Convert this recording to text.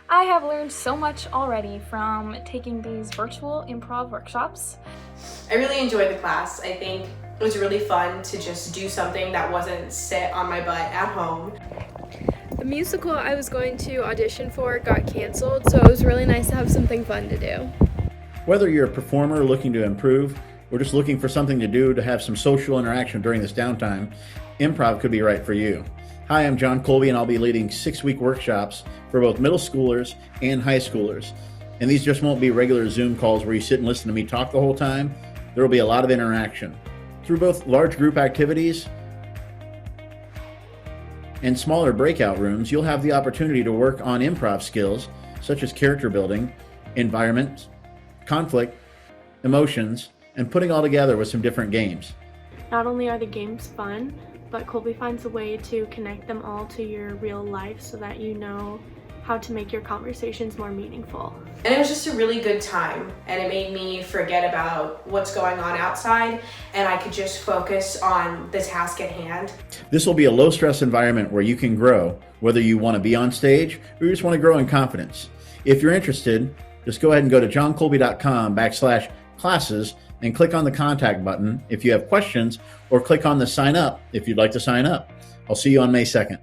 I have learned so much already from taking these virtual improv workshops. I really enjoyed the class. I think it was really fun to just do something that wasn't sit on my butt at home. The musical I was going to audition for got canceled, so it was really nice to have something fun to do. Whether you're a performer looking to improve or just looking for something to do to have some social interaction during this downtime, improv could be right for you. Hi, I'm Jon Colby, and I'll be leading 6-week workshops for both middle schoolers and high schoolers. And these just won't be regular Zoom calls where you sit and listen to me talk the whole time. There will be a lot of interaction. Through both large group activities and smaller breakout rooms, you'll have the opportunity to work on improv skills such as character building, environment, conflict, emotions, and putting all together with some different games. Not only are the games fun, but Colby finds a way to connect them all to your real life so that you know how to make your conversations more meaningful. And it was just a really good time, and it made me forget about what's going on outside, and I could just focus on the task at hand. This will be a low-stress environment where you can grow, whether you want to be on stage or you just want to grow in confidence. If you're interested, just go ahead and go to joncolby.com/classes and click on the contact button if you have questions, or click on the sign up if you'd like to sign up. I'll see you on May 2nd.